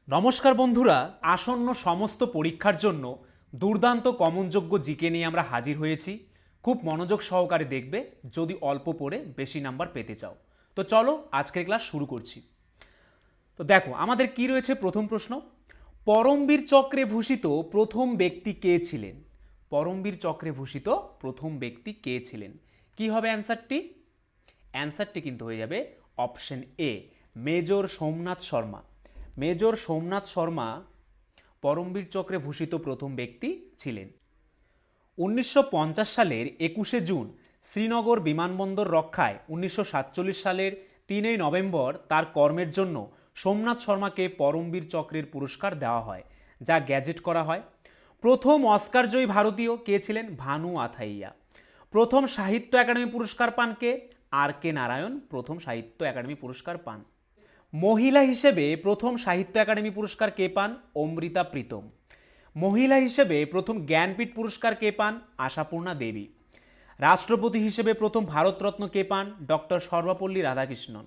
নমস্কার বন্ধুরা, আসন্ন সমস্ত পরীক্ষার জন্য দুর্দান্ত কমনযোগ্য জিকে নিয়ে আমরা হাজির হয়েছি। খুব মনোযোগ সহকারে দেখবে যদি অল্প পড়ে বেশি নাম্বার পেতে চাও। তো চলো আজকের ক্লাস শুরু করছি। তো দেখো আমাদের কি রয়েছে। প্রথম প্রশ্ন, পরমবীর চক্রে ভূষিত প্রথম ব্যক্তি কে ছিলেন? পরমবীর চক্রে ভূষিত প্রথম ব্যক্তি কে ছিলেন? কি হবে অ্যান্সারটি? অ্যান্সারটি কিন্তু হয়ে যাবে option A, major Somnath Sharma. Major Somnath Sharma পরমবীর চক্রে ভূষিত প্রথম ব্যক্তি ছিলেন। 1950 সালের 21শে জুন শ্রীনগর বিমানবন্দর রক্ষায় 1947 সালের 3 নভেম্বর তার কর্মের জন্য সোমনাথ শর্মাকে পরমবীর চক্রের পুরস্কার দেওয়া হয়, যা গ্যাজেট করা হয়। প্রথম অস্কারজয়ী ভারতীয় কে ছিলেন? ভানু আথাইয়া। প্রথম সাহিত্য একাডেমি পুরস্কার পান কে? আর কে নারায়ণ প্রথম সাহিত্য একাডেমি পুরস্কার পান। মহিলা হিসেবে প্রথম সাহিত্য একাডেমি পুরস্কার কে পান? অমৃতা প্রীতম। মহিলা হিসেবে প্রথম জ্ঞানপীঠ পুরস্কার কে পান? আশাপূর্ণা দেবী। রাষ্ট্রপতি হিসেবে প্রথম ভারতরত্ন কে পান? ডক্টর সর্বপল্লী রাধাকৃষ্ণন।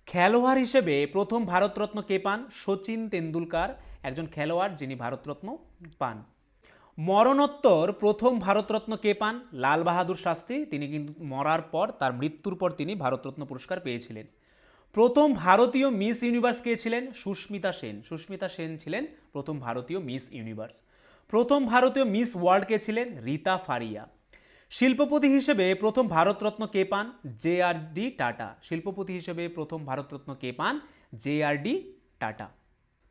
খেলোয়াড় হিসেবে প্রথম ভারতরত্ন কে পান? সচিন তেন্ডুলকার, একজন খেলোয়াড় যিনি ভারতরত্ন পান। মরণোত্তর প্রথম ভারতরত্ন কে পান? লাল বাহাদুর শাস্ত্রী। তিনি কিন্তু মরার পর, তার মৃত্যুর পর তিনি ভারতরত্ন পুরস্কার পেয়েছিলেন। প্রথম ভারতীয় মিস ইউনিভার্স কে ছিলেন? সুস্মিতা সেন। সুস্মিতা সেন ছিলেন প্রথম ভারতীয় মিস ইউনিভার্স। প্রথম ভারতীয় মিস ওয়ার্ল্ড কে ছিলেন? রীতা ফারিয়া। শিল্পপতি হিসেবে প্রথম ভারতরত্ন কে পান? JR-D tata. শিল্পপতি হিসেবে প্রথম ভারতরত্ন কে পান? JR-D tata.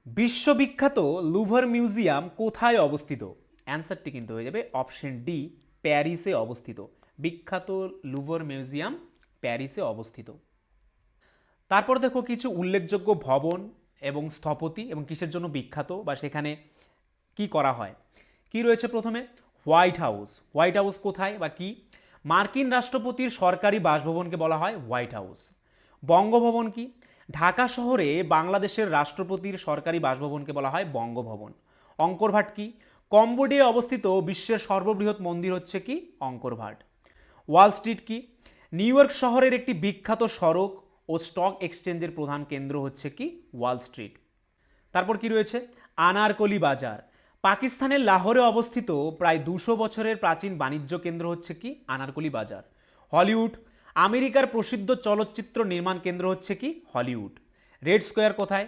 বিশ্ববিখ্যাত লুভর মিউজিয়াম কোথায় অবস্থিত? অ্যান্সারটি কিন্তু হয়ে যাবে অপশন ডি, প্যারিসে অবস্থিত। বিখ্যাত লুভর মিউজিয়াম প্যারিসে অবস্থিত। তারপর দেখো কিছু উল্লেখযোগ্য ভবন এবং স্থপতি এবং কিসের জন্য বিখ্যাত বা সেখানে কি করা হয়। কি রয়েছে? প্রথমে হোয়াইট হাউস। হোয়াইট হাউস কোথায় বা কি? মার্কিন রাষ্ট্রপতির সরকারি বাসভবনকে বলা হয় হোয়াইট হাউস। বঙ্গভবন কি? ঢাকা শহরে বাংলাদেশের রাষ্ট্রপতির সরকারি বাসভবনকে বলা হয় বঙ্গভবন। অঙ্করভাট কি? কম্বোডিয়ায় অবস্থিত বিশ্বের সর্ববৃহৎ মন্দির হচ্ছে কি? অঙ্করভাট। ওয়াল স্ট্রিট কি? নিউ ইয়র্ক শহরের একটি বিখ্যাত সড়ক ও স্টক এক্সচেঞ্জের প্রধান কেন্দ্র হচ্ছে কি? Wall Street. তারপর কি রয়েছে? আনারকলি বাজার। পাকিস্তানের লাহোরে অবস্থিত প্রায় 200 বছরের প্রাচীন বাণিজ্য কেন্দ্র হচ্ছে কি? আনারকলি বাজার। হলিউড। আমেরিকার প্রসিদ্ধ চলচ্চিত্র নির্মাণ কেন্দ্র হচ্ছে কি? হলিউড। রেড স্কোয়ার কোথায়?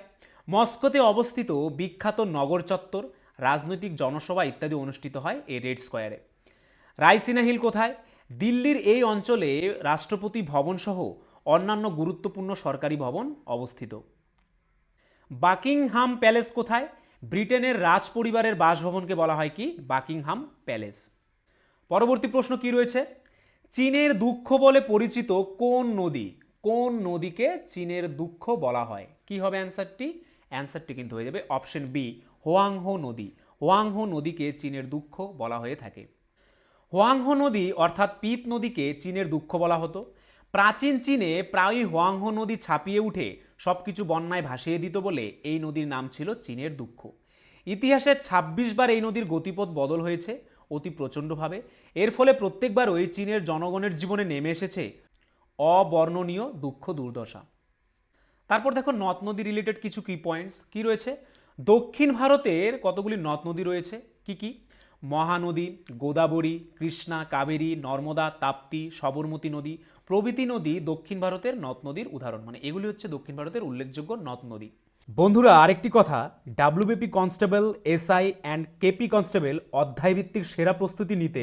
মস্কোতে অবস্থিত বিখ্যাত নগর চত্বর, রাজনৈতিক জনসভা ইত্যাদি অনুষ্ঠিত হয় এই রেড স্কোয়ারে। রাইসিনা হিল কোথায়? দিল্লির এই অঞ্চলে রাষ্ট্রপতি ভবন সহ অন্যান্য গুরুত্বপূর্ণ সরকারি ভবন অবস্থিত। বাকিংহাম প্যালেস কোথায়? ব্রিটেনের রাজ পরিবারের বাসভবনকে বলা হয় কি? Buckingham palace. পরবর্তী প্রশ্ন কি রয়েছে? চীনের দুঃখ বলে পরিচিত কোন নদী? কোন নদীকে চীনের দুঃখ বলা হয়? কি হবে অ্যান্সারটি? অ্যান্সারটি কিন্তু হয়ে যাবে অপশন বি, হোয়াংহো নদী। হোয়াংহো নদীকে চীনের দুঃখ বলা হয়ে থাকে। হোয়াংহো নদী অর্থাৎ পিত নদীকে চীনের দুঃখ বলা হতো। প্রাচীন চীনে প্রায়ই হোয়াংহো নদী ছাপিয়ে উঠে সবকিছু বন্যায় ভাসিয়ে দিত বলে এই নদীর নাম ছিল চীনের দুঃখ। ইতিহাসে 26 বার এই নদীর গতিপথ বদল হয়েছে অতি প্রচণ্ডভাবে। এর ফলে প্রত্যেকবারই চীনের জনগণের জীবনে নেমে এসেছে অবর্ণনীয় দুঃখ দুর্দশা। তারপর দেখো নদ নদী রিলেটেড কিছু কি পয়েন্টস কি রয়েছে। দক্ষিণ ভারতের কতগুলি নদ নদী রয়েছে, কি কি? মহানদী, গোদাবরী, কৃষ্ণা, কাবেরী, নর্মদা, তাপ্তি, সবরমতী নদী প্রভৃতি নদী দক্ষিণ ভারতের নদ নদীর উদাহরণ। মানে এগুলি হচ্ছে দক্ষিণ ভারতের উল্লেখযোগ্য নদ নদী। বন্ধুরা আরেকটি কথা, WBP constable, SI and KP constable অধ্যায়ভিত্তিক সেরা প্রস্তুতি নিতে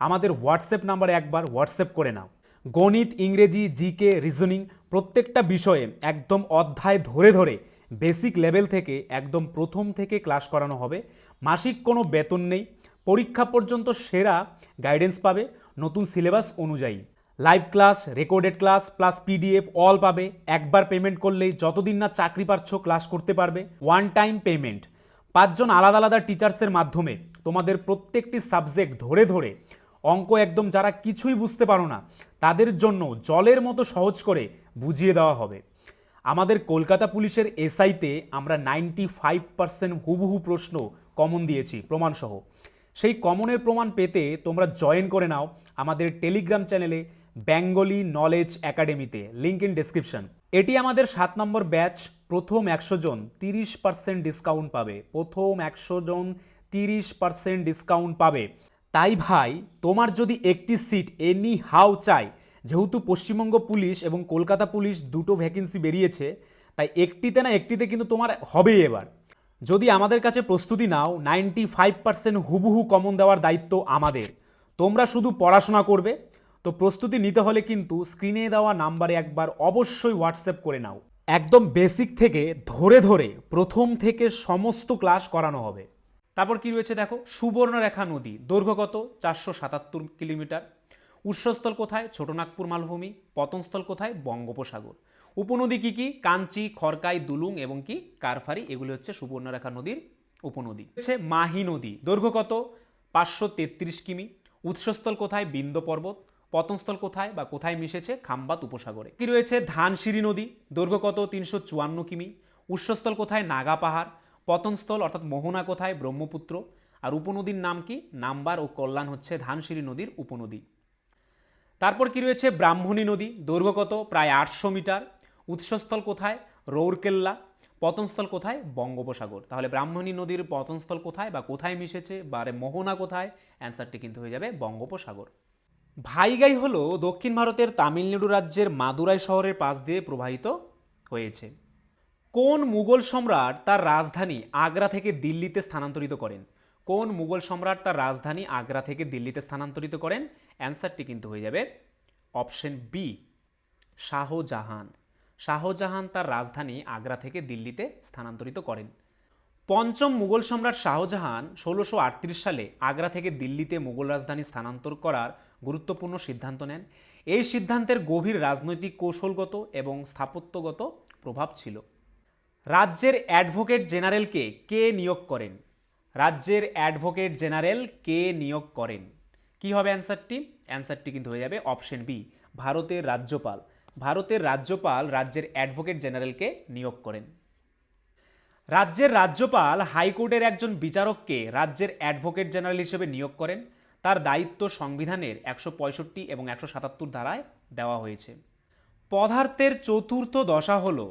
আমাদের হোয়াটসঅ্যাপ নাম্বারে একবার হোয়াটসঅ্যাপ করে নাও। গণিত, ইংরেজি, জিকে, রিজনিং প্রত্যেকটা বিষয়ে একদম অধ্যায় ধরে ধরে বেসিক লেভেল থেকে একদম প্রথম থেকে ক্লাস করানো হবে। মাসিক কোনো বেতন নেই, পরীক্ষা পর্যন্ত সেরা গাইডেন্স পাবে নতুন সিলেবাস অনুযায়ী। Live class, recorded class plus PDF all পাবে। একবার পেমেন্ট করলেই যতদিন না চাকরি পাচ্ছ ক্লাস করতে পারবে। One time payment. 5 জন আলাদা আলাদা টিচার্সের মাধ্যমে তোমাদের প্রত্যেকটি সাবজেক্ট ধরে ধরে অঙ্ক একদম যারা কিছুই বুঝতে পারো না তাদের জন্য জলের মতো সহজ করে বুঝিয়ে দেওয়া হবে। আমাদের কলকাতা পুলিশের এসআইতে আমরা 95% হুবহু প্রশ্ন কমন দিয়েছি প্রমাণসহ। সেই কমনের প্রমাণ পেতে তোমরা জয়েন করে নাও আমাদের টেলিগ্রাম চ্যানেলে বেঙ্গলি নলেজ একাডেমিতে, লিঙ্ক ইন ডেসক্রিপশন। এটি আমাদের 7 নম্বর ব্যাচ। প্রথম 100 জন 30% ডিসকাউন্ট পাবে। প্রথম 100 জন 30% ডিসকাউন্ট পাবে। তাই ভাই, তোমার যদি একটি সিট এনি হাউ চাই, যেহেতু পশ্চিমবঙ্গ পুলিশ এবং কলকাতা পুলিশ দুটো ভ্যাকেন্সি বেরিয়েছে, তাই একটিতে না একটিতে কিন্তু তোমার হবেই এবার। যদি আমাদের কাছে প্রস্তুতি নাও, 95% হুবহু কমন দেওয়ার দায়িত্ব আমাদের। তোমরা শুধু পড়াশোনা করবে। তো প্রস্তুতি নিতে হলে কিন্তু স্ক্রিনে দেওয়া নাম্বারে একবার অবশ্যই হোয়াটসঅ্যাপ করে নাও। একদম বেসিক থেকে ধরে ধরে প্রথম থেকে সমস্ত ক্লাস করানো হবে। তারপর কি রয়েছে দেখো, সুবর্ণরেখা নদী দৈর্ঘ্য কত? 477 কিলোমিটার। উৎসস্থল কোথায়? ছোটনাগপুর মালভূমি। পতনস্থল কোথায়? বঙ্গোপসাগর। উপনদী কি কি? কাঞ্চি, খড়কাই, দুলুং এবং কি কারফারি, এগুলি হচ্ছে সুবর্ণরেখা নদীর উপনদী। হচ্ছে মাহি নদী দৈর্ঘ্য কত? 533 কিমি। উৎসস্থল কোথায়? বিন্ধ্য পর্বত। পতনস্থল কোথায় বা কোথায় মিশেছে? খাম্বাত উপসাগরে। কি রয়েছে? ধানসিঁড়ি নদী দৈর্ঘ্য কত? 354 কিমি। উৎসস্থল কোথায়? নাগা পাহাড়। পতনস্থল অর্থাৎ মোহনা কোথায়? ব্রহ্মপুত্র। আর উপনদীর নাম কি? নাম্বার ও কল্যাণ হচ্ছে ধানসিঁড়ি নদীর উপনদী। তারপর কি রয়েছে? ব্রাহ্মণী নদী দৈর্ঘ্য কত? প্রায় 800 মিটার। উৎসস্থল কোথায়? রৌরকেল্লা। পতনস্থল কোথায়? বঙ্গোপসাগর। তাহলে ব্রাহ্মণী নদীর পতনস্থল কোথায় বা কোথায় মিশেছে বা মোহনা কোথায়? অ্যান্সারটি কিন্তু হয়ে যাবে বঙ্গোপসাগর। ভাইগাই হলো দক্ষিণ ভারতের তামিলনাড়ু রাজ্যের মাদুরাই শহরের পাশ দিয়ে প্রবাহিত হয়েছে। কোন মুঘল সম্রাট তার রাজধানী আগ্রা থেকে দিল্লিতে স্থানান্তরিত করেন? কোন মুঘল সম্রাট তার রাজধানী আগ্রা থেকে দিল্লিতে স্থানান্তরিত করেন? অ্যান্সারটি কিন্তু হয়ে যাবে অপশন বি, শাহজাহান। শাহজাহান তার রাজধানী আগ্রা থেকে দিল্লিতে স্থানান্তরিত করেন। পঞ্চম মুঘল সম্রাট শাহজাহান 1638 সালে আগ্রা থেকে দিল্লিতে মুঘল রাজধানী স্থানান্তর করার গুরুত্বপূর্ণ সিদ্ধান্ত নেন। এই সিদ্ধান্তের গভীর রাজনৈতিক কৌশলগত এবং স্থাপত্যগত প্রভাব ছিল। রাজ্যের অ্যাডভোকেট জেনারেলকে কে নিয়োগ করেন? রাজ্যের অ্যাডভোকেট জেনারেল কে নিয়োগ করেন? কি হবে অ্যান্সারটি? অ্যান্সারটি কিন্তু হয়ে যাবে অপশন বি, ভারতের রাজ্যপাল। ভারতের রাজ্যপাল রাজ্যের অ্যাডভোকেট জেনারেলকে নিয়োগ করেন। রাজ্যের রাজ্যপাল হাইকোর্টের একজন বিচারককে রাজ্যের অ্যাডভোকেট জেনারেল হিসেবে নিয়োগ করেন। তার দায়িত্ব সংবিধানের 165 এবং 177 ধারায় দেওয়া হয়েছে। পদার্থের চতুর্থ দশা হলো,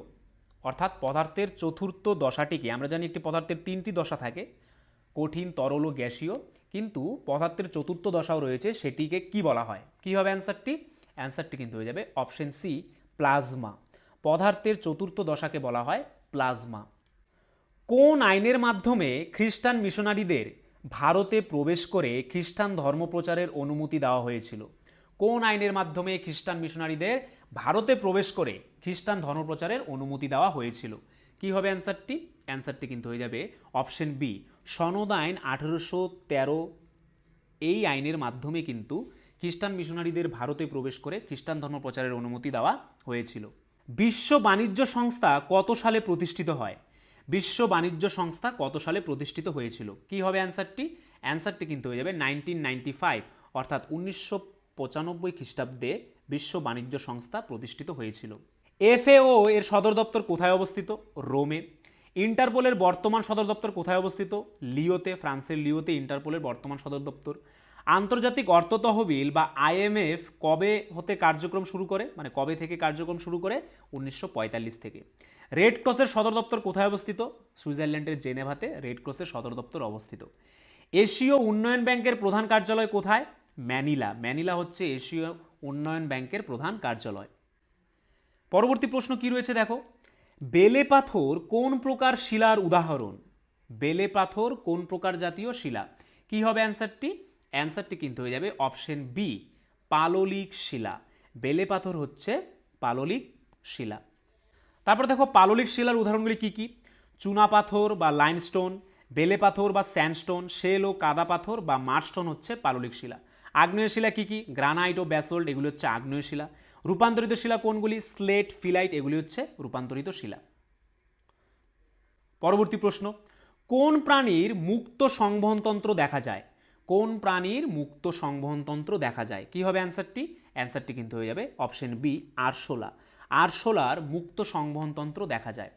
অর্থাৎ পদার্থের চতুর্থ দশাটিকে, আমরা জানি একটি পদার্থের 3টি দশা থাকে, কঠিন, তরল ও গ্যাসীয়, কিন্তু পদার্থের চতুর্থ দশাও রয়েছে, সেটিকে কি বলা হয়? কি হবে অ্যান্সারটি? অ্যান্সারটি কিন্তু হয়ে যাবে অপশন সি, প্লাজমা। পদার্থের চতুর্থ দশাকে বলা হয় প্লাজমা। কোন আইনের মাধ্যমে খ্রিস্টান মিশনারিদের ভারতে প্রবেশ করে খ্রিস্টান ধর্মপ্রচারের অনুমতি দেওয়া হয়েছিল? কোন আইনের মাধ্যমে খ্রিস্টান মিশনারিদের ভারতে প্রবেশ করে খ্রিস্টান ধর্মপ্রচারের অনুমতি দেওয়া হয়েছিল? কি হবে অ্যান্সারটি? অ্যান্সারটি কিন্তু হয়ে যাবে অপশন বি, সনদ আইন 1813। এই আইনের মাধ্যমে কিন্তু খ্রিস্টান মিশনারিদের ভারতে প্রবেশ করে খ্রিস্টান ধর্মপ্রচারের অনুমতি দেওয়া হয়েছিল। বিশ্ব বাণিজ্য সংস্থা কত সালে প্রতিষ্ঠিত হয়? বিশ্ব বাণিজ্য সংস্থা কত সালে প্রতিষ্ঠিত হয়েছিল? কি হবে অ্যান্সারটি? অ্যান্সারটি কিন্তু হয়ে যাবে 1995, অর্থাৎ 1995 খ্রিস্টাব্দে বিশ্ব বাণিজ্য সংস্থা প্রতিষ্ঠিত হয়েছিল। এফএও এর সদর দপ্তর কোথায় অবস্থিত? রোমে। ইন্টারপোলের বর্তমান সদর দপ্তর কোথায় অবস্থিত? লিওতে, ফ্রান্সের লিওতে ইন্টারপোলের বর্তমান সদর দপ্তর। আন্তর্জাতিক অর্থ তহবিল বা আইএমএফ কবে হতে কার্যক্রম শুরু করে, মানে কবে থেকে কার্যক্রম শুরু করে? 1945 থেকে। রেড ক্রসের সদর দপ্তর কোথায় অবস্থিত? সুইজারল্যান্ডের জেনেভাতে রেড ক্রসের সদর দপ্তর অবস্থিত। এশীয় উন্নয়ন ব্যাংকের প্রধান কার্যালয় কোথায়? ম্যানিলা। ম্যানিলা হচ্ছে এশীয় উন্নয়ন ব্যাংকের প্রধান কার্যালয়। পরবর্তী প্রশ্ন কি রয়েছে দেখো, বেলে পাথর কোন প্রকার শিলার উদাহরণ? বেলে পাথর কোন প্রকার জাতীয় শিলা? কি হবে অ্যান্সারটি? অ্যান্সারটি কিন্তু হয়ে যাবে অপশন বি, পাললিক শিলা। বেলে পাথর হচ্ছে পাললিক শিলা। তারপর দেখো পাললিক শিলার উদাহরণগুলি কি কি? চুনা পাথর বা লাইমস্টোন, বেলে পাথর বা স্যান্ডস্টোন, শেল ও কাদা পাথর বা মার্স্টোন হচ্ছে পাললিক শিলা। আগ্নেয় শিলা কি কি? গ্রানাইট ও ব্যাসল্ট, এগুলি হচ্ছে আগ্নেয় শিলা। রূপান্তরিত শিলা কোনগুলি? স্লেট, ফিলাইট, এগুলি হচ্ছে রূপান্তরিত শিলা। পরবর্তী প্রশ্ন, কোন প্রাণীর মুক্ত সংবহনতন্ত্র দেখা যায়? কোন প্রাণীর মুক্ত সংবহনতন্ত্র দেখা যায়? কি হবে অ্যান্সারটি? অ্যান্সারটি কিন্তু হয়ে যাবে অপশন বি, আরশোলা। আরশোলার মুক্ত সংবহনতন্ত্র দেখা যায়।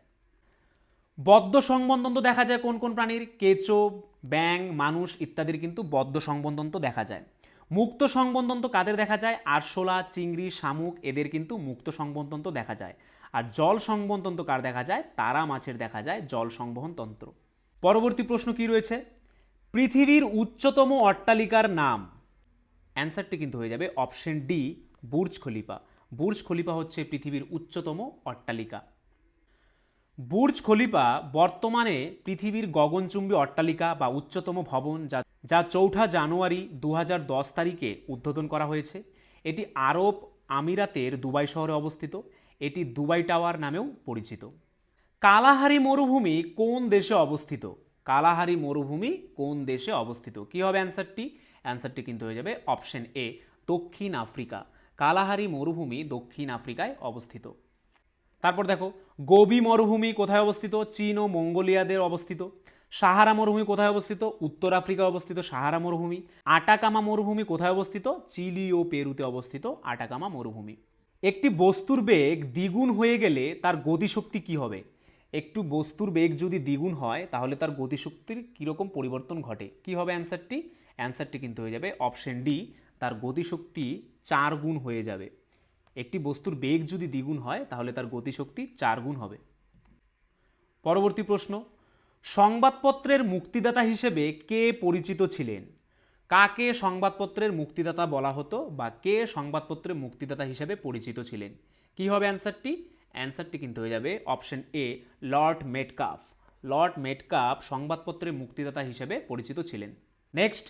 বদ্ধ সংবহনতন্ত্র দেখা যায় কোন কোন প্রাণীর? কেঁচো, ব্যাঙ, মানুষ ইত্যাদির কিন্তু বদ্ধ সংবহনতন্ত্র দেখা যায়। মুক্ত সংবহনতন্ত্র কাদের দেখা যায়? আরশোলা, চিংড়ি, শামুক, এদের কিন্তু মুক্ত সংবহনতন্ত্র দেখা যায়। আর জল সংবহন তন্ত্র কার দেখা যায়? তারা মাছের দেখা যায় জল সংবহন তন্ত্র। পরবর্তী প্রশ্ন কি রয়েছে? পৃথিবীর উচ্চতম অট্টালিকার নাম। অ্যান্সারটি কিন্তু হয়ে যাবে option D, Burj Khalifa. Burj Khalifa হচ্ছে পৃথিবীর উচ্চতম অট্টালিকা। বুর্জ খলিফা বর্তমানে পৃথিবীর গগনচুম্বী অট্টালিকা বা উচ্চতম ভবন, যা 4 জানুয়ারি 2010 তারিখে উদ্বোধন করা হয়েছে। এটি আরব আমিরাতের দুবাই শহরে অবস্থিত। এটি দুবাই টাওয়ার নামেও পরিচিত। কালাহারি মরুভূমি কোন দেশে অবস্থিত? কালাহারি মরুভূমি কোন দেশে অবস্থিত? কি হবে অ্যান্সারটি? অ্যান্সারটি কিন্তু হয়ে যাবে অপশন এ, দক্ষিণ আফ্রিকা। কালাহারি মরুভূমি দক্ষিণ আফ্রিকায় অবস্থিত। তারপর দেখো, গোবি মরুভূমি কোথায় অবস্থিত? চীন ও মঙ্গোলিয়াদের অবস্থিত। সাহারা মরুভূমি কোথায় অবস্থিত? উত্তর আফ্রিকায় অবস্থিত সাহারা মরুভূমি। আটাকামা মরুভূমি কোথায় অবস্থিত? চিলি ও পেরুতে অবস্থিত আটাকামা মরুভূমি। একটি বস্তুর বেগ দ্বিগুণ হয়ে গেলে তার গতিশক্তি কি হবে? একটু বস্তুর বেগ যদি দ্বিগুণ হয় তাহলে তার গতিশক্তির কীরকম পরিবর্তন ঘটে? কি হবে অ্যান্সারটি? অ্যান্সারটি কিন্তু হয়ে যাবে অপশন ডি, তার গতিশক্তি 4 গুণ হয়ে যাবে। একটি বস্তুর বেগ যদি দ্বিগুণ হয় তাহলে তার গতিশক্তি 4 গুণ হবে। পরবর্তী প্রশ্ন, সংবাদপত্রের মুক্তিদাতা হিসেবে কে পরিচিত ছিলেন? কাকে সংবাদপত্রের মুক্তিদাতা বলা হতো বা কে সংবাদপত্রের মুক্তিদাতা হিসেবে পরিচিত ছিলেন? কি হবে অ্যান্সারটি? অ্যান্সারটি কিন্তু হয়ে যাবে অপশন এ, লর্ড মেটকাফ। লর্ড মেটকাফ সংবাদপত্রের মুক্তিদাতা হিসেবে পরিচিত ছিলেন। নেক্সট,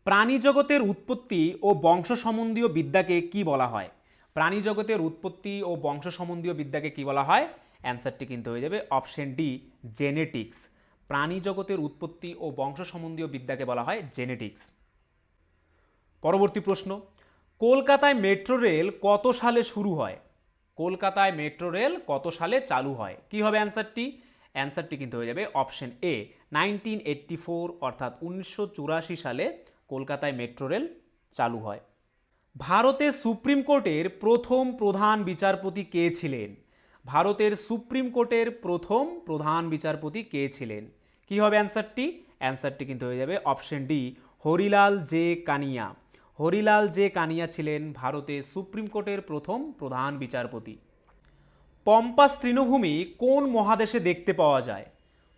প্রাণীজগতের উৎপত্তি ও বংশ সম্বন্ধীয় বিদ্যাকে কি বলা হয়? প্রাণীজগতের উৎপত্তি ও বংশ সম্বন্ধীয় বিদ্যাকে কি বলা হয়? অ্যান্সারটি কিন্তু হয়ে যাবে অপশন ডি, জেনেটিক্স। প্রাণীজগতের উৎপত্তি ও বংশ সম্বন্ধীয় বিদ্যাকে বলা হয় জেনেটিক্স। পরবর্তী প্রশ্ন, কলকাতায় মেট্রো রেল কত সালে শুরু হয়? কলকাতায় মেট্রো রেল কত সালে চালু হয়? কি হবে অ্যান্সারটি? অ্যান্সারটি কিন্তু হয়ে যাবে অপশন এ, 1984 অর্থাৎ 1984 সালে কলকাতায় মেট্রো রেল চালু হয়। ভারতের সুপ্রিম কোর্টের প্রথম প্রধান বিচারপতি কে ছিলেন? ভারতের সুপ্রিম কোর্টের প্রথম প্রধান বিচারপতি কে ছিলেন? কি হবে অ্যান্সারটি? অ্যান্সারটি কিন্তু হয়ে যাবে option D, Harilal J Kania. Harilal J Kania ছিলেন ভারতের সুপ্রিম কোর্টের প্রথম প্রধান বিচারপতি। পম্পাস তৃণভূমি কোন মহাদেশে দেখতে পাওয়া যায়?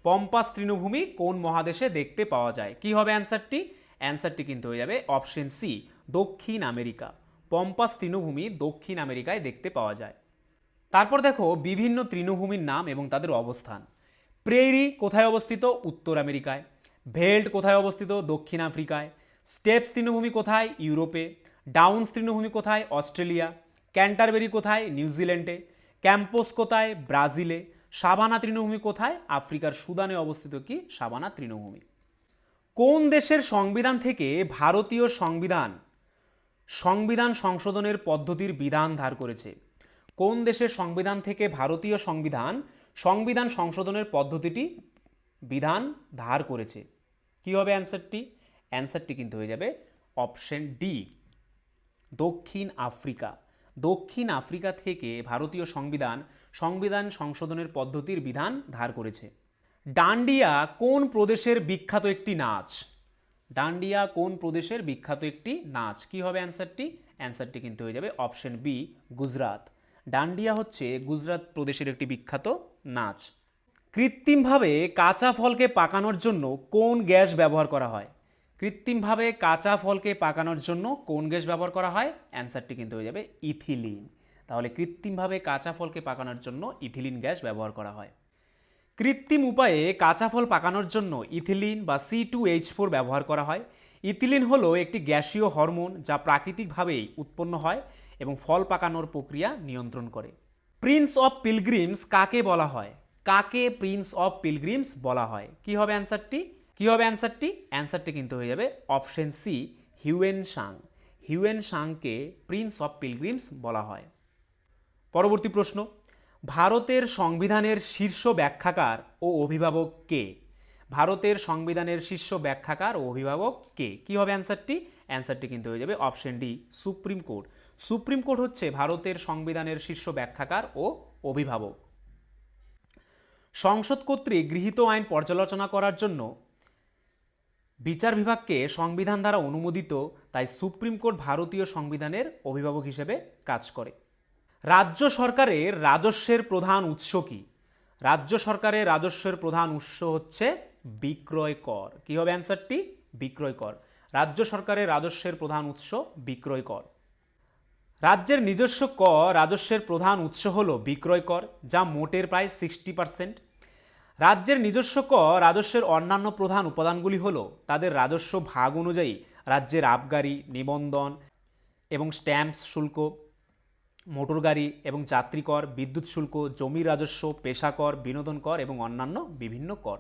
পম্পাস তৃণভূমি কোন মহাদেশে দেখতে পাওয়া যায়? কি হবে অ্যান্সারটি? অ্যান্সারটি কিন্তু হয়ে যাবে অপশন সি, দক্ষিণ আমেরিকা। পম্পাস তৃণভূমি দক্ষিণ আমেরিকায় দেখতে পাওয়া যায়। তারপর দেখো বিভিন্ন তৃণভূমির নাম এবং তাদের অবস্থান। প্রেরি কোথায় অবস্থিত? উত্তর আমেরিকায়। ভেল্ট কোথায় অবস্থিত? দক্ষিণ আফ্রিকায়। স্টেপস তৃণভূমি কোথায়? ইউরোপে। ডাউন্স তৃণভূমি কোথায়? অস্ট্রেলিয়া। ক্যান্টারবেরি কোথায়? নিউজিল্যান্ডে। ক্যাম্পোস কোথায়? ব্রাজিলে। সাভানা তৃণভূমি কোথায়? আফ্রিকার সুদানে অবস্থিত কি সাভানা তৃণভূমি। কোন দেশের সংবিধান থেকে ভারতীয় সংবিধান সংবিধান সংশোধনের পদ্ধতির বিধান ধার করেছে? কোন দেশের সংবিধান থেকে ভারতীয় সংবিধান সংবিধান সংশোধনের পদ্ধতিটি বিধান ধার করেছে? কি হবে অ্যান্সারটি? অ্যান্সারটি কিন্তু হয়ে যাবে অপশন ডি, দক্ষিণ আফ্রিকা। দক্ষিণ আফ্রিকা থেকে ভারতীয় সংবিধান সংশোধনের পদ্ধতির বিধান ধার করেছে। ডান্ডিয়া কোন প্রদেশের বিখ্যাত একটি নাচ? ডান্ডিয়া কোন প্রদেশের বিখ্যাত একটি নাচ? কি হবে অ্যান্সারটি? অ্যান্সারটি কিন্তু হয়ে যাবে অপশন বি, গুজরাট। ডান্ডিয়া হচ্ছে গুজরাট প্রদেশের একটি বিখ্যাত নাচ। কৃত্রিমভাবে কাঁচা ফলকে পাকানোর জন্য কোন গ্যাস ব্যবহার করা হয়? কৃত্রিমভাবে কাঁচা ফলকে পাকানোর জন্য কোন গ্যাস ব্যবহার করা হয়? অ্যান্সারটি কিন্তু হয়ে যাবে ইথিলিন। তাহলে কৃত্রিমভাবে কাঁচা ফলকে পাকানোর জন্য ইথিলিন গ্যাস ব্যবহার করা হয়। কৃত্রিম উপায়ে কাঁচা ফল পাকানোর জন্য ইথিলিন বা C2H4 ব্যবহার করা হয়। ইথিলিন হলো একটি গ্যাসীয় হরমোন যা প্রাকৃতিকভাবেই উৎপন্ন হয় এবং ফল পাকানোর প্রক্রিয়া নিয়ন্ত্রণ করে। প্রিন্স অফ পিলগ্রিমস কাকে বলা হয়? কাকে প্রিন্স অফ পিলগ্রিমস বলা হয়? কি হবে অ্যান্সারটি? কি হবে অ্যান্সারটি? অ্যান্সারটি কিন্তু হয়ে যাবে option C, Hiuen Tsang. Hiuen সাংকে প্রিন্স অফ পিলগ্রিমস বলা হয়। পরবর্তী প্রশ্ন, ভারতের সংবিধানের শীর্ষ ব্যাখ্যাকার ও অভিভাবক কে? ভারতের সংবিধানের শীর্ষ ব্যাখ্যাকার ও অভিভাবক কে? কি হবে অ্যান্সারটি? অ্যান্সারটি কিন্তু হয়ে যাবে option D, supreme court. Supreme court হচ্ছে ভারতের সংবিধানের শীর্ষ ব্যাখ্যাকার ও অভিভাবক। সংসদ কর্তৃক গৃহীত আইন পর্যালোচনা করার জন্য বিচার বিভাগকে সংবিধান দ্বারা অনুমোদিত, তাই সুপ্রিম কোর্ট ভারতীয় সংবিধানের অভিভাবক হিসেবে কাজ করে। রাজ্য সরকারের রাজস্বের প্রধান উৎস কি? রাজ্য সরকারের রাজস্বের প্রধান উৎস হচ্ছে বিক্রয় কর। কি হবে অ্যান্সারটি? বিক্রয় কর। রাজ্য সরকারের রাজস্বের প্রধান উৎস বিক্রয় কর। রাজ্যের নিজস্ব কর রাজস্বের প্রধান উৎস হল বিক্রয় কর, যা মোটের প্রায় 60%। রাজ্যের নিজস্ব কর রাজস্বের অন্যান্য প্রধান উপাদানগুলি হল তাদের রাজস্ব ভাগ অনুযায়ী রাজ্যের আবগারি, নিবন্ধন এবং স্ট্যাম্পস শুল্ক, মোটর গাড়ি এবং যাত্রী কর, বিদ্যুৎ শুল্ক, জমির রাজস্ব, পেশা কর, বিনোদন কর এবং অন্যান্য বিভিন্ন কর।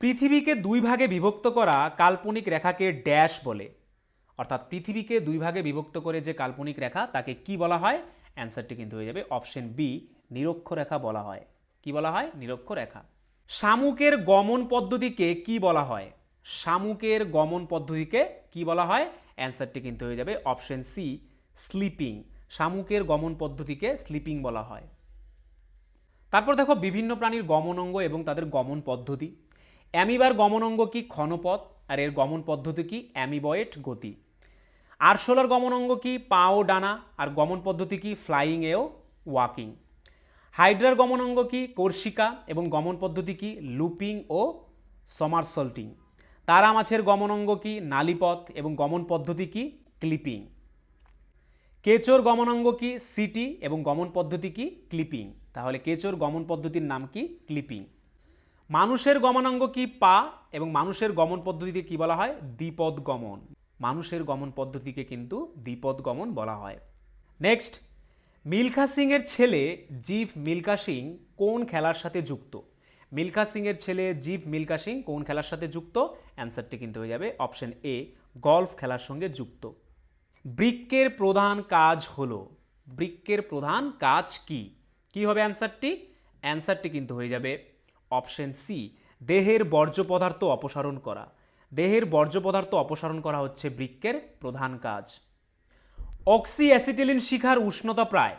পৃথিবীকে দুই ভাগে বিভক্ত করা কাল্পনিক রেখাকে ড্যাশ বলে। অর্থাৎ পৃথিবীকে দুই ভাগে বিভক্ত করে যে কাল্পনিক রেখা তাকে কি বলা হয়? অ্যান্সারটি কিন্তু হয়ে যাবে অপশন বি, নিরক্ষরেখা বলা হয়। কি বলা হয়? নিরক্ষরেখা। শামুকের গমন পদ্ধতিকে কি বলা হয়? শামুকের গমন পদ্ধতিকে কি বলা হয়? অ্যান্সারটি কিন্তু হয়ে যাবে অপশন সি, স্লিপিং। শামুকের গমন পদ্ধতিকে স্লিপিং বলা হয়। তারপর দেখো বিভিন্ন প্রাণীর গমন অঙ্গ এবং তাদের গমন পদ্ধতি। অ্যামিবার গমন অঙ্গ কি? ক্ষণপথ। আর এর গমন পদ্ধতি কি? অ্যামিবয়েড গতি। আরশোলার গমন অঙ্গ কি? পা ও ডানা। আর গমন পদ্ধতি কি? ফ্লাইং এও ওয়াকিং। হাইড্রার গমন অঙ্গ কি? কর্ষিকা এবং গমন পদ্ধতি কি? লুপিং ও সমারসল্টিং। তারা মাছের গমন অঙ্গ কি? নালীপথ এবং গমন পদ্ধতি কি? ক্লিপিং। কেঁচোর গমন অঙ্গ কি? সিটি এবং গমন পদ্ধতি কি? ক্লিপিং। তাহলে কেঁচোর গমন পদ্ধতির নাম কি? ক্লিপিং। মানুষের গমনাঙ্গ কি? পা এবং মানুষের গমন পদ্ধতিকে কি বলা হয়? দ্বিপদ গমন। মানুষের গমন পদ্ধতিকে কিন্তু দ্বিপদ গমন বলা হয়। নেক্সট, মিলখা সিং এর ছেলে জীব মিলখা সিং কোন খেলার সাথে যুক্ত? মিলখা সিং এর ছেলে জীব মিলখা সিং কোন খেলার সাথে যুক্ত? অ্যান্সারটি কিন্তু হয়ে যাবে অপশন এ, গলফ খেলার সঙ্গে যুক্ত। বৃক্কের প্রধান কাজ হলো, বৃক্কের প্রধান কাজ কি? কি হবে অ্যান্সারটি? অ্যান্সারটি কিন্তু হয়ে যাবে অপশন সি, দেহের বর্জ্য পদার্থ অপসারণ করা। দেহের বর্জ্য পদার্থ অপসারণ করা হচ্ছে বৃক্কের প্রধান কাজ। অক্সি অ্যাসিটিলিন শিখার উষ্ণতা প্রায়,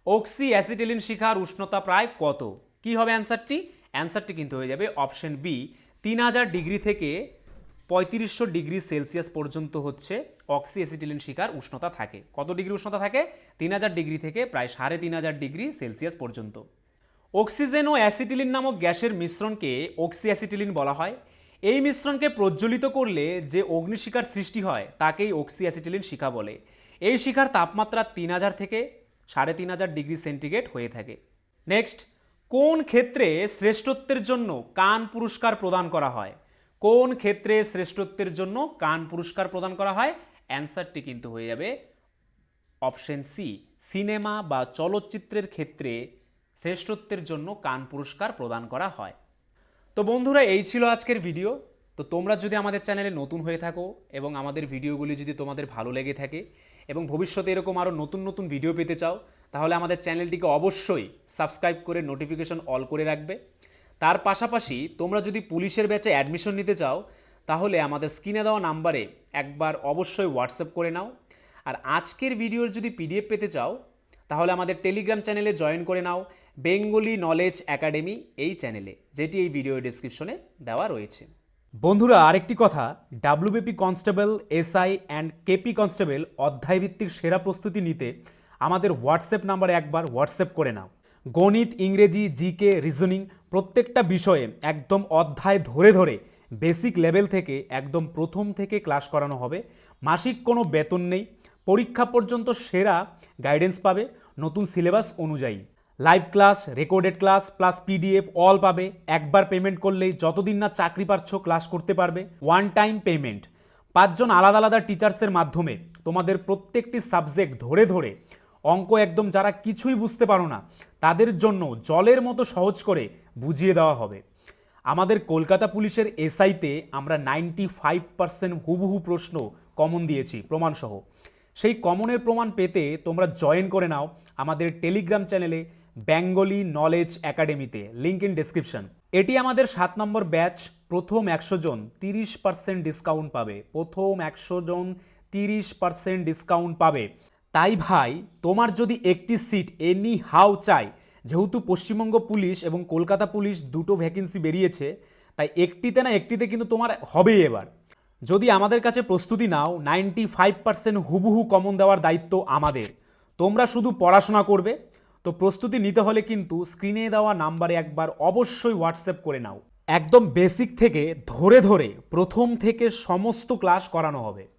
অক্সি অ্যাসিটিলিন শিখার উষ্ণতা প্রায় কত? কি হবে অ্যান্সারটি? অ্যান্সারটি কিন্তু হয়ে যাবে অপশন বি, 3000 ডিগ্রি থেকে 3500 ডিগ্রি সেলসিয়াস পর্যন্ত হচ্ছে অক্সি অ্যাসিটিলিন শিখার উষ্ণতা থাকে। কত ডিগ্রি উষ্ণতা থাকে? 3000 ডিগ্রি থেকে প্রায় 3500 ডিগ্রি সেলসিয়াস পর্যন্ত। অক্সিজেন ও অ্যাসিটিলিন নামক গ্যাসের মিশ্রণকে অক্সি অ্যাসিটিলিন বলা হয়। এই মিশ্রণকে প্রজ্বলিত করলে যে অগ্নিশিখার সৃষ্টি হয় তাকেই অক্সি অ্যাসিটিলিন শিখা বলে। এই শিখার তাপমাত্রা 3000 থেকে 3500 ডিগ্রি সেন্টিগ্রেড হয়ে থাকে। নেক্সট, কোন ক্ষেত্রে শ্রেষ্ঠত্বের জন্য কান পুরস্কার প্রদান করা হয়? কোন ক্ষেত্রে শ্রেষ্ঠত্বের জন্য কান পুরস্কার প্রদান করা হয়? অ্যান্সারটি কিন্তু হয়ে যাবে অপশন সি, সিনেমা বা চলচ্চিত্রের ক্ষেত্রে শ্রেষ্ঠত্বের জন্য কান পুরস্কার প্রদান করা হয়। তো বন্ধুরা, এই ছিল আজকের ভিডিও। তো তোমরা যদি আমাদের চ্যানেলে নতুন হয়ে থাকো এবং আমাদের ভিডিওগুলি যদি তোমাদের ভালো লেগে থাকে এবং ভবিষ্যতে এরকম আরও নতুন নতুন ভিডিও পেতে চাও, তাহলে আমাদের চ্যানেলটিকে অবশ্যই সাবস্ক্রাইব করে নোটিফিকেশন অল করে রাখবে। তার পাশাপাশি তোমরা যদি পুলিশের ব্যাচে অ্যাডমিশন নিতে চাও, তাহলে আমাদের স্ক্রিনে দেওয়া নাম্বারে একবার অবশ্যই হোয়াটসঅ্যাপ করে নাও। আর আজকের ভিডিওর যদি পিডিএফ পেতে চাও, তাহলে আমাদের টেলিগ্রাম চ্যানেলে জয়েন করে নাও, বেঙ্গলি নলেজ একাডেমি এই চ্যানেলে, যেটি এই ভিডিও ডেসক্রিপশনে দেওয়া রয়েছে। বন্ধুরা, আরেকটি কথা, WBP constable, SI and KP constable অধ্যায়ভিত্তিক সেরা প্রস্তুতি নিতে আমাদের হোয়াটসঅ্যাপ নাম্বারে একবার হোয়াটসঅ্যাপ করে নাও। গণিত, ইংরেজি, জিকে, রিজনিং প্রত্যেকটা বিষয়ে একদম অধ্যায় ধরে ধরে বেসিক লেভেল থেকে একদম প্রথম থেকে ক্লাস করানো হবে। মাসিক কোনো বেতন নেই, পরীক্ষা পর্যন্ত সেরা গাইডেন্স পাবে নতুন সিলেবাস অনুযায়ী। Live class, recorded class plus PDF all পাবে। একবার পেমেন্ট করলেই যতদিন না চাকরি পাচ্ছ ক্লাস করতে পারবে। One time payment. 5 জন আলাদা আলাদা টিচার্সের মাধ্যমে তোমাদের প্রত্যেকটি সাবজেক্ট ধরে ধরে অঙ্ক একদম যারা কিছুই বুঝতে পারো না তাদের জন্য জলের মতো সহজ করে বুঝিয়ে দেওয়া হবে। আমাদের কলকাতা পুলিশের এসআইতে আমরা 95% হুবহু প্রশ্ন কমন দিয়েছি প্রমাণসহ। সেই কমনের প্রমাণ পেতে তোমরা জয়েন করে নাও আমাদের টেলিগ্রাম চ্যানেলে বেঙ্গলি নলেজ একাডেমিতে, লিঙ্ক ইন ডেসক্রিপশন। এটি আমাদের 7 নম্বর ব্যাচ। প্রথম 100 জন 30% ডিসকাউন্ট পাবে। প্রথম 100 জন 30% ডিসকাউন্ট পাবে। তাই ভাই, তোমার যদি একটি সিট এনি হাউ চাই, যেহেতু পশ্চিমবঙ্গ পুলিশ এবং কলকাতা পুলিশ দুটো ভ্যাকেন্সি বেরিয়েছে, তাই একটিতে না একটিতে কিন্তু তোমার হবেই এবার। যদি আমাদের কাছে প্রস্তুতি নাও, 95% হুবহু কমন দেওয়ার দায়িত্ব আমাদের। তোমরা শুধু পড়াশোনা করবে। তো প্রস্তুতি নিতে হলে কিন্তু স্ক্রিনে দেওয়া নাম্বারে একবার অবশ্যই হোয়াটসঅ্যাপ করে নাও। একদম বেসিক থেকে ধরে ধরে প্রথম থেকে সমস্ত ক্লাস করানো হবে।